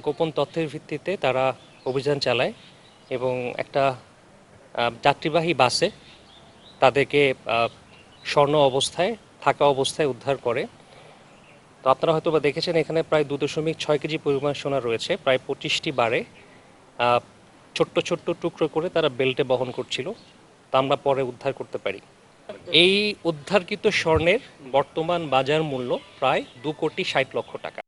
গোপন তথ্যের ভিত্তিতে তারা অভিযান চালায় এবং একটা যাত্রীবাহী বাসে তাদেরকে স্বর্ণ অবস্থায় থাকা অবস্থায় উদ্ধার করে। তো আপনারা হয়তো বা দেখেছেন এখানে প্রায় 2.6 কেজি পরিমাণ সোনা রয়েছে, প্রায় 25টি বারে ছোট্ট ছোট্ট টুকরো করে তারা বেল্টে বহন করছিল, তা আমরা পরে উদ্ধার করতে পারি। এই উদ্ধারকৃত স্বর্ণের বর্তমান বাজার মূল্য প্রায় 2,60,00,000 টাকা।